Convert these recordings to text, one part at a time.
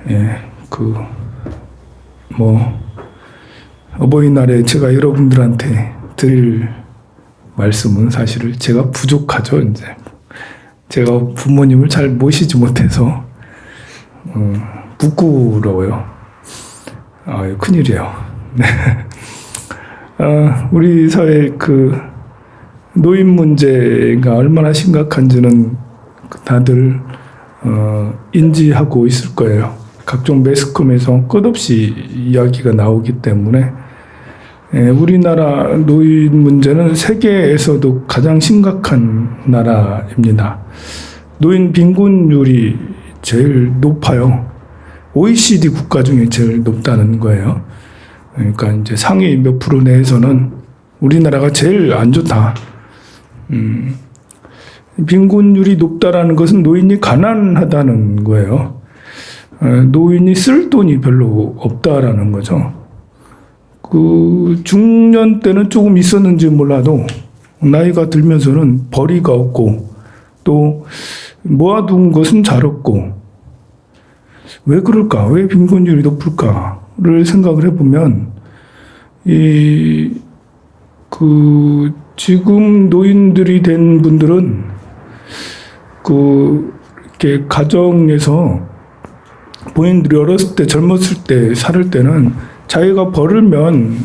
예, 어버이날에 제가 여러분들한테 드릴 말씀은 사실 제가 부족하죠. 이제 제가 부모님을 잘 모시지 못해서 부끄러워요. 큰일이에요. 네. 우리 사회 노인 문제가 얼마나 심각한지는 다들 인지하고 있을 거예요. 각종 매스컴에서 끝없이 이야기가 나오기 때문에 우리나라 노인 문제는 세계에서도 가장 심각한 나라입니다. 노인 빈곤율이 제일 높아요. OECD 국가 중에 제일 높다는 거예요. 그러니까 이제 상위 몇 프로 내에서는 우리나라가 제일 안 좋다. 빈곤율이 높다라는 것은 노인이 가난하다는 거예요. 노인이 쓸 돈이 별로 없다라는 거죠. 중년 때는 조금 있었는지 몰라도 나이가 들면서는 벌이가 없고 또 모아둔 것은 잘 없고 왜 그럴까? 왜 빈곤율이 높을까?를 생각을 해보면 지금 노인들이 된 분들은 이렇게 가정에서 본인들이 어렸을 때 젊었을 때 살을 때는 자기가 벌으면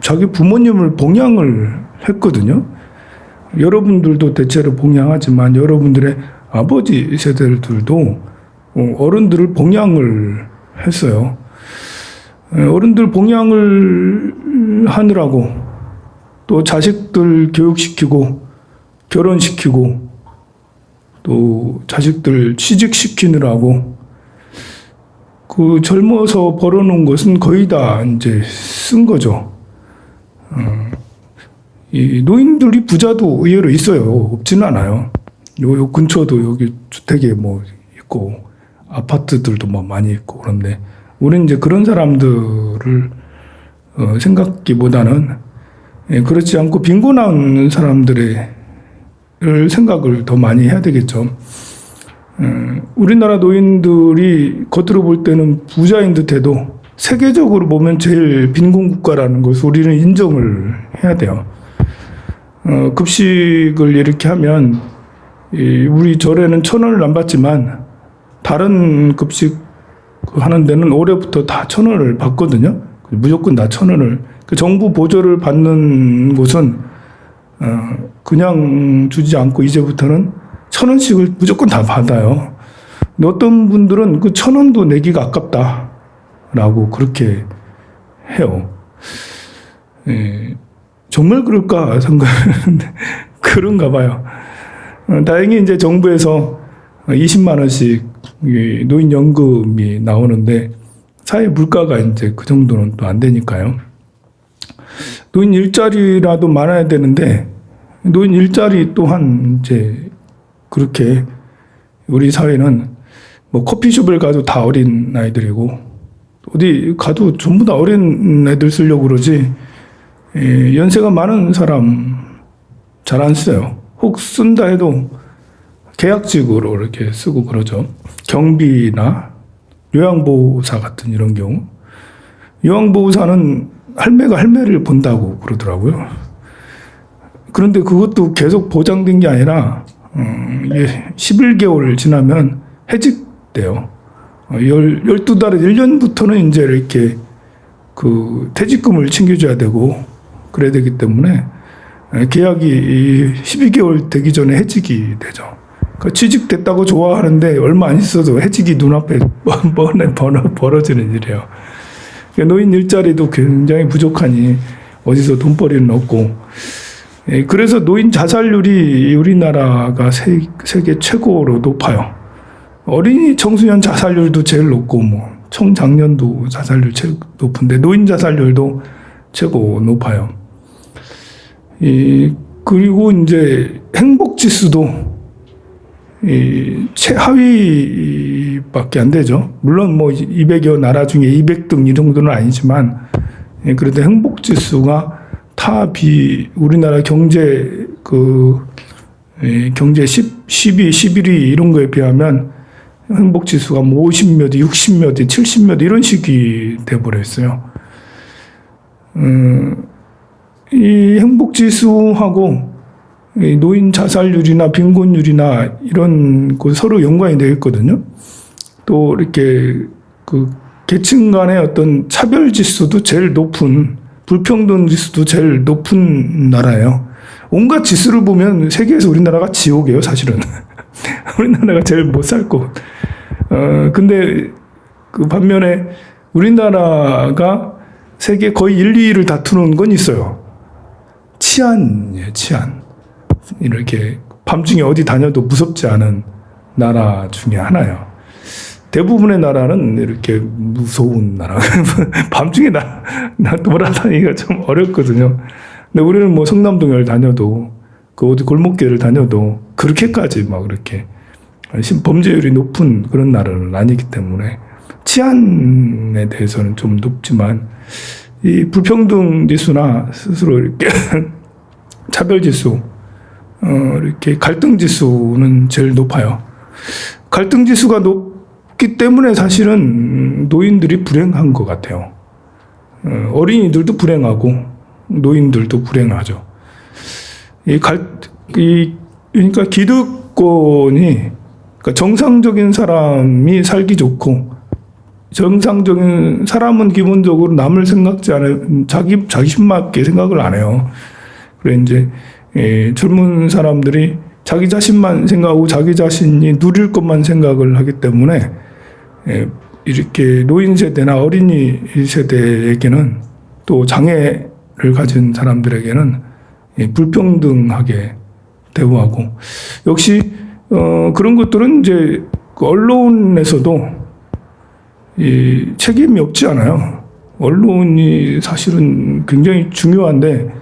자기 부모님을 봉양을 했거든요. 여러분들도 대체로 봉양하지만 여러분들의 아버지 세대들도 어른들을 봉양을 했어요. 어른들 봉양을 하느라고 또 자식들 교육시키고 결혼시키고 또 자식들 취직시키느라고 젊어서 벌어놓은 것은 거의 다 이제 쓴 거죠. 이 노인들이 부자도 의외로 있어요. 없지는 않아요. 요 근처도 여기 주택에 있고 아파트들도 많이 있고 그런데 우리는 이제 그런 사람들을 생각기보다는 그렇지 않고 빈곤한 사람들의 생각을 더 많이 해야 되겠죠. 우리나라 노인들이 겉으로 볼 때는 부자인 듯해도 세계적으로 보면 제일 빈곤 국가라는 것을 우리는 인정을 해야 돼요. 급식을 이렇게 하면 우리 절에는 1,000원을 안 받지만 다른 급식 하는 데는 올해부터 다 1,000원을 받거든요. 무조건 다 1,000원을. 정부 보조를 받는 곳은 그냥 주지 않고 이제부터는 1,000원씩을 무조건 다 받아요. 근데 어떤 분들은 1,000원도 내기가 아깝다라고 그렇게 해요. 정말 그럴까 생각하는데 그런가 봐요. 다행히 이제 정부에서 20만 원씩 노인연금이 나오는데 사회 물가가 이제 그 정도는 또 안 되니까요. 노인 일자리라도 많아야 되는데 노인 일자리 또한 이제 그렇게 우리 사회는 커피숍을 가도 다 어린 아이들이고 어디 가도 전부 다 어린 애들 쓰려고 그러지 연세가 많은 사람 잘 안 써요. 혹 쓴다 해도 계약직으로 이렇게 쓰고 그러죠. 경비나 요양보호사 같은 이런 경우. 요양보호사는 할매가 할매를 본다고 그러더라고요. 그런데 그것도 계속 보장된 게 아니라 11개월 지나면 해직돼요. 12달에 1년부터는 이제 이렇게 퇴직금을 챙겨줘야 되고 그래야 되기 때문에 계약이 12개월 되기 전에 해직이 되죠. 취직됐다고 좋아하는데 얼마 안 있어도 해직이 눈앞에 벌어지는 일이에요. 노인 일자리도 굉장히 부족하니 어디서 돈벌이는 없고 그래서 노인 자살률이 우리나라가 세계 최고로 높아요. 어린이 청소년 자살률도 제일 높고 청장년도 자살률 제일 높은데 노인 자살률도 최고 높아요. 그리고 이제 행복 지수도 최하위밖에 안 되죠. 물론 200여 나라 중에 200등 이 정도는 아니지만 그래도 행복 지수가 우리나라 경제 경제 10위, 11위 이런 거에 비하면 행복지수가 뭐 50몇, 60몇, 70몇 이런 식이 돼버렸어요. 이 행복지수하고 이 노인 자살률이나 빈곤율이나 이런 거 서로 연관이 되어 있거든요. 또 이렇게 그 계층 간의 어떤 차별 지수도 제일 높은, 불평등 지수도 제일 높은 나라예요. 온갖 지수를 보면 세계에서 우리나라가 지옥이에요, 사실은. 우리나라가 제일 못 살 곳. 근데 그 반면에 우리나라가 세계 거의 1, 2위를 다투는 건 있어요. 치안이에요, 치안. 이렇게 밤중에 어디 다녀도 무섭지 않은 나라 중에 하나예요. 대부분의 나라는 이렇게 무서운 나라. 밤중에 돌아다니기가 좀 어렵거든요. 근데 우리는 뭐 성남동을 다녀도, 그 어디 골목길을 다녀도 그렇게까지 막 이렇게 범죄율이 높은 그런 나라는 아니기 때문에 치안에 대해서는 좀 높지만, 이 불평등 지수나 스스로 이렇게 차별 지수, 이렇게 갈등 지수는 제일 높아요. 갈등 지수가 높기 때문에 사실은 노인들이 불행한 것 같아요. 어린이들도 불행하고 노인들도 불행하죠. 그러니까 기득권이, 그러니까 정상적인 사람이 살기 좋고, 정상적인 사람은 기본적으로 남을 생각지 않아요. 자신밖에 생각을 안 해요. 그래 이제 젊은 사람들이 자기 자신만 생각하고 자기 자신이 누릴 것만 생각을 하기 때문에 이렇게 노인 세대나 어린이 세대에게는, 또 장애를 가진 사람들에게는 불평등하게 대우하고, 역시 그런 것들은 이제 언론에서도 책임이 없지 않아요. 언론이 사실은 굉장히 중요한데,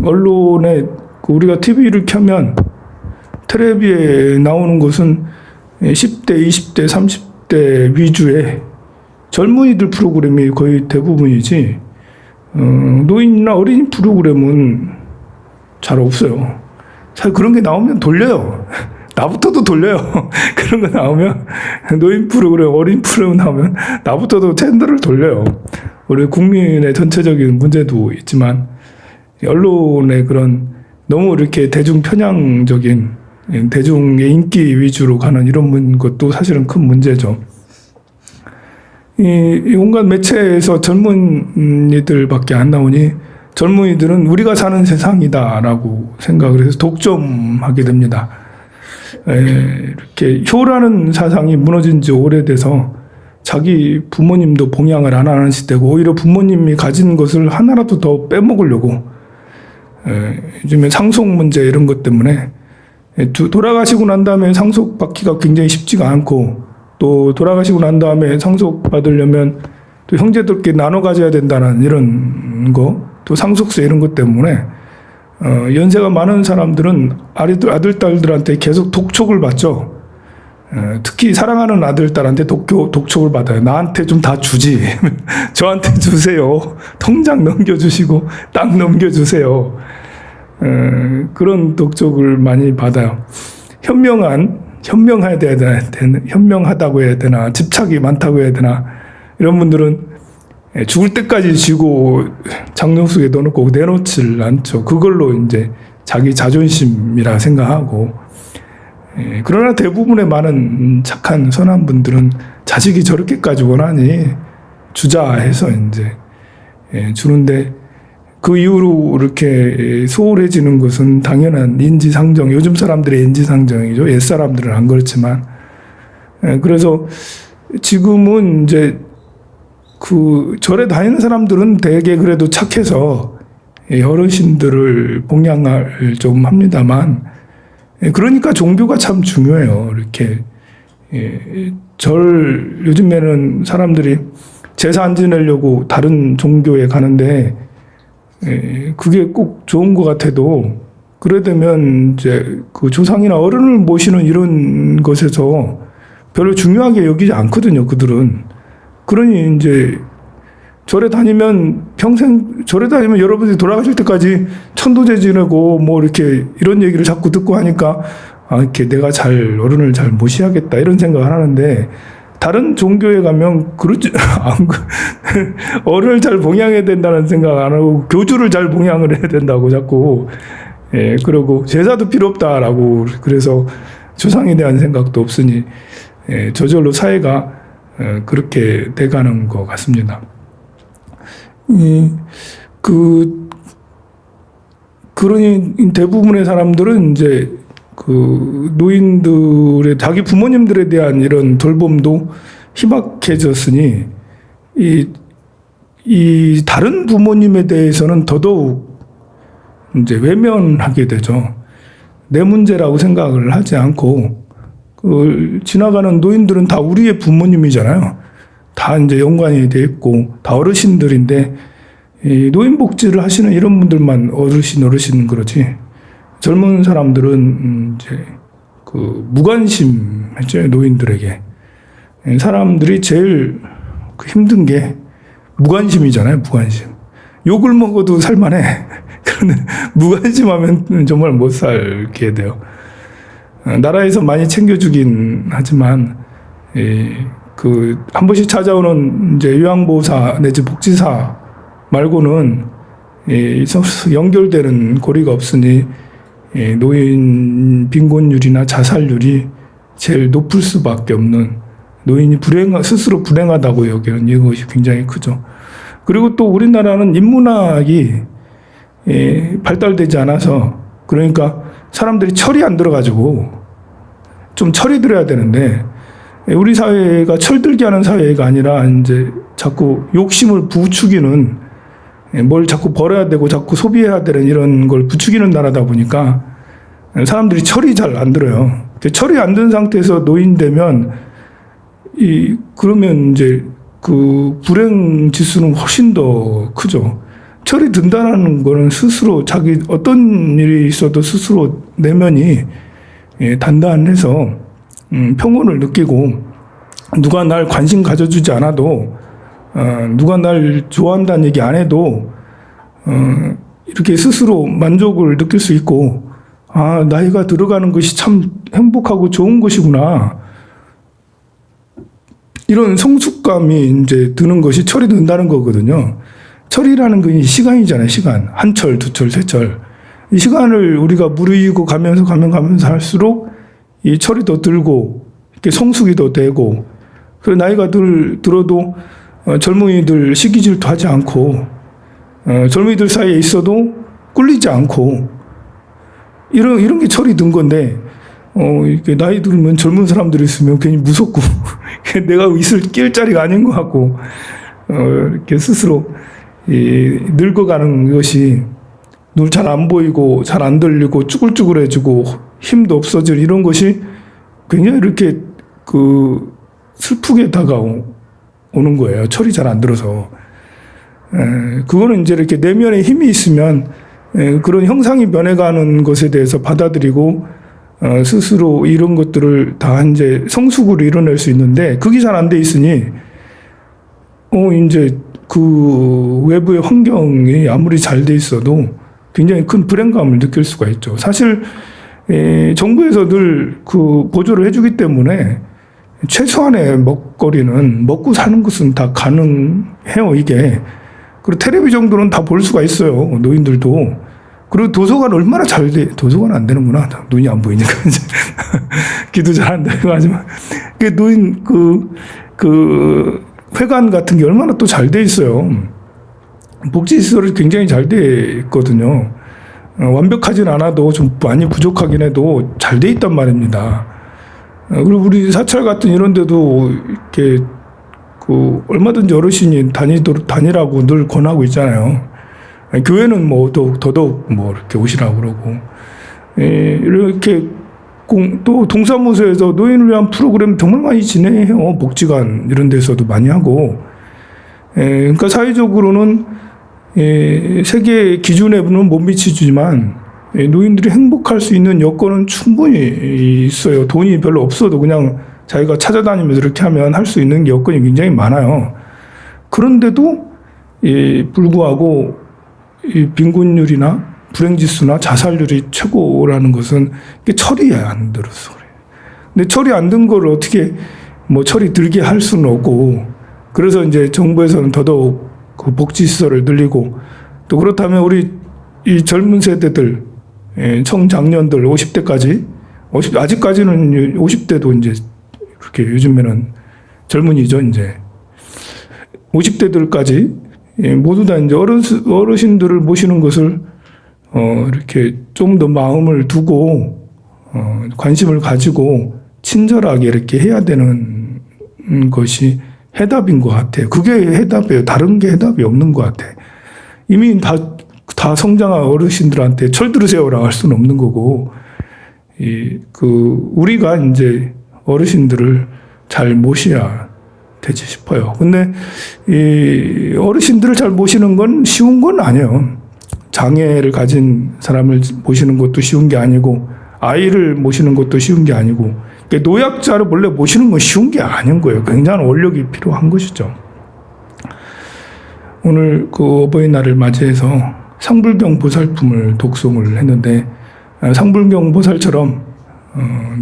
언론에 우리가 TV를 켜면 텔레비에 나오는 것은 10대, 20대, 30대 위주의 젊은이들 프로그램이 거의 대부분이지, 노인이나 어린이 프로그램은 잘 없어요. 사실 그런 게 나오면 돌려요. 나부터도 돌려요. 그런 거 나오면, 노인 프로그램, 어린 프로그램 나오면 나부터도 채널을 돌려요. 우리 국민의 전체적인 문제도 있지만, 언론의 그런 너무 이렇게 대중 편향적인, 대중의 인기 위주로 가는 이런 것도 사실은 큰 문제죠. 이 온갖 매체에서 젊은이들밖에 안 나오니 젊은이들은 우리가 사는 세상이다라고 생각을 해서 독점하게 됩니다. 이렇게 효라는 사상이 무너진 지 오래돼서 자기 부모님도 봉양을 안 하는 시대고, 오히려 부모님이 가진 것을 하나라도 더 빼먹으려고, 요즘에 상속 문제 이런 것 때문에 돌아가시고 난 다음에 상속받기가 굉장히 쉽지가 않고, 또 돌아가시고 난 다음에 상속받으려면 또 형제들끼리 나눠 가져야 된다는 이런 거, 또 상속세 이런 것 때문에 연세가 많은 사람들은 아들, 딸들한테 계속 독촉을 받죠. 특히 사랑하는 아들, 딸한테 독촉을 받아요. 나한테 좀 다 주지. 저한테 주세요. 통장 넘겨주시고 땅 넘겨주세요. 그런 독촉을 많이 받아요. 현명하다고 해야 되나, 집착이 많다고 해야 되나, 이런 분들은 죽을 때까지 쥐고 장롱 속에 넣어놓고 내놓질 않죠. 그걸로 이제 자기 자존심이라 생각하고, 그러나 대부분의 많은 착한 선한 분들은 자식이 저렇게까지 원하니 주자 해서 이제 주는데, 그 이후로 이렇게 소홀해지는 것은 당연한 인지상정, 요즘 사람들의 인지상정이죠. 옛 사람들은 안 그렇지만. 그래서 지금은 이제 그 절에 다니는 사람들은 되게 그래도 착해서 어르신들을 봉양을 좀 합니다만, 그러니까 종교가 참 중요해요. 이렇게 요즘에는 사람들이 제사 안 지내려고 다른 종교에 가는데, 그게 꼭 좋은 것 같아도, 그래 되면 이제 그 조상이나 어른을 모시는 이런 것에서 별로 중요하게 여기지 않거든요, 그들은. 그러니 이제 절에 다니면 여러분들이 돌아가실 때까지 천도제 지내고 뭐 이렇게 이런 얘기를 자꾸 듣고 하니까, 이렇게 내가 어른을 잘 모셔야겠다 이런 생각을 하는데, 다른 종교에 가면 그러지 어른을 잘 봉양해야 된다는 생각 안 하고 교주를 잘 봉양을 해야 된다고 자꾸 그러고 제사도 필요 없다라고, 그래서 조상에 대한 생각도 없으니 저절로 사회가 그렇게 돼가는 것 같습니다. 그러니 대부분의 사람들은 이제 그 노인들의 자기 부모님들에 대한 이런 돌봄도 희박해졌으니 이 다른 부모님에 대해서는 더더욱 이제 외면하게 되죠. 내 문제라고 생각을 하지 않고, 지나가는 노인들은 다 우리의 부모님이잖아요. 다 이제 연관이 돼 있고 다 어르신들인데, 이 노인복지를 하시는 이런 분들만 어르신 그러지, 젊은 사람들은 이제 그 무관심했죠. 노인들에게 사람들이 제일 힘든 게 무관심이잖아요. 무관심. 욕을 먹어도 살만해. 그런데 무관심하면 정말 못 살게 돼요. 나라에서 많이 챙겨주긴 하지만 한 번씩 찾아오는 이제 요양보호사 내지 복지사 말고는 연결되는 고리가 없으니 노인 빈곤율이나 자살률이 제일 높을 수밖에 없는, 노인이 스스로 불행하다고 여기는 이것이 굉장히 크죠. 그리고 또 우리나라는 인문학이 발달되지 않아서, 그러니까 사람들이 철이 안 들어가지고 좀 철이 들어야 되는데, 우리 사회가 철들게 하는 사회가 아니라 이제 자꾸 욕심을 부추기는, 뭘 자꾸 벌어야 되고 자꾸 소비해야 되는 이런 걸 부추기는 나라다 보니까 사람들이 철이 잘 안 들어요. 철이 안 든 상태에서 노인 되면 그러면 이제 그 불행 지수는 훨씬 더 크죠. 철이 든다는 거는 스스로 자기 어떤 일이 있어도 스스로 내면이 단단해서 평온을 느끼고, 누가 날 관심 가져주지 않아도, 누가 날 좋아한다는 얘기 안 해도 이렇게 스스로 만족을 느낄 수 있고, 나이가 들어가는 것이 참 행복하고 좋은 것이구나, 이런 성숙감이 이제 드는 것이 철이 든다는 거거든요. 철이라는 건 시간이잖아요. 시간. 한 철, 두 철, 세 철. 이 시간을 우리가 무르익고 가면서 할수록 이 철이 더 들고 이렇게 성숙이 더 되고, 그리고 나이가 들어도 젊은이들 시기 질투하지 않고, 젊은이들 사이에 있어도 꿀리지 않고, 이런 게 철이 든 건데, 이렇게 나이 들면 젊은 사람들이 있으면 괜히 무섭고, 내가 있을 낄 자리가 아닌 것 같고, 이렇게 스스로 늙어가는 것이 눈 잘 안 보이고, 잘 안 들리고, 쭈글쭈글해지고, 힘도 없어질 이런 것이 굉장히 이렇게 슬프게 다가오는 거예요. 철이 잘 안 들어서. 그거는 이제 이렇게 내면에 힘이 있으면 그런 형상이 변해가는 것에 대해서 받아들이고 스스로 이런 것들을 다 이제 성숙으로 이뤄낼 수 있는데, 그게 잘 안 돼 있으니 이제 그 외부의 환경이 아무리 잘 돼 있어도 굉장히 큰 불행감을 느낄 수가 있죠. 사실 정부에서 늘 그 보조를 해주기 때문에 최소한의 먹거리는, 먹고 사는 것은 다 가능해요, 이게. 그리고 텔레비 정도는 다 볼 수가 있어요, 노인들도. 그리고 도서관 얼마나 잘 돼, 도서관 안 되는구나. 눈이 안 보이니까. 이제. 귀도 잘 안 되고 하지만. 노인, 회관 같은 게 얼마나 또 잘 돼 있어요. 복지시설이 굉장히 잘 돼 있거든요. 완벽하진 않아도 좀 많이 부족하긴 해도 잘 돼 있단 말입니다. 그리고 우리 사찰 같은 이런 데도 이렇게 얼마든지 어르신이 다니라고 늘 권하고 있잖아요. 교회는 뭐 더더욱 이렇게 오시라고 그러고. 이렇게 또 동사무소에서 노인을 위한 프로그램 정말 많이 진행해요. 복지관 이런 데서도 많이 하고. 그러니까 사회적으로는 세계 기준에는 못 미치지만 노인들이 행복할 수 있는 여건은 충분히 있어요. 돈이 별로 없어도 그냥 자기가 찾아다니면서 이렇게 하면 할 수 있는 여건이 굉장히 많아요. 그런데도 불구하고 빈곤율이나 불행지수나 자살률이 최고라는 것은 이게 처리 안 들어서 그래요. 근데 처리 안 든 걸 어떻게 뭐 처리 들게 할 수는 없고, 그래서 이제 정부에서는 더더욱 그 복지시설을 늘리고, 또 그렇다면 우리 이 젊은 세대들, 청장년들 50대까지, 아직까지는 50대도 이제 이렇게 요즘에는 젊은이죠, 이제. 50대들까지 모두 다 이제 어르신들을 모시는 것을 이렇게 좀 더 마음을 두고 관심을 가지고 친절하게 이렇게 해야 되는 것이 해답인 것 같아요. 그게 해답이에요. 다른 게 해답이 없는 것 같아요. 이미 다 성장한 어르신들한테 철 들으세요라고 할 수는 없는 거고, 우리가 이제 어르신들을 잘 모셔야 되지 싶어요. 근데 이 어르신들을 잘 모시는 건 쉬운 건 아니에요. 장애를 가진 사람을 모시는 것도 쉬운 게 아니고, 아이를 모시는 것도 쉬운 게 아니고, 노약자를 원래 모시는 건 쉬운 게 아닌 거예요. 굉장한 원력이 필요한 것이죠. 오늘 그 어버이날을 맞이해서 상불경 보살품을 독송을 했는데, 상불경 보살처럼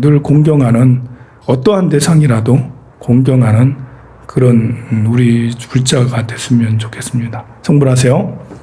늘 공경하는, 어떠한 대상이라도 공경하는 그런 우리 불자가 됐으면 좋겠습니다. 성불하세요.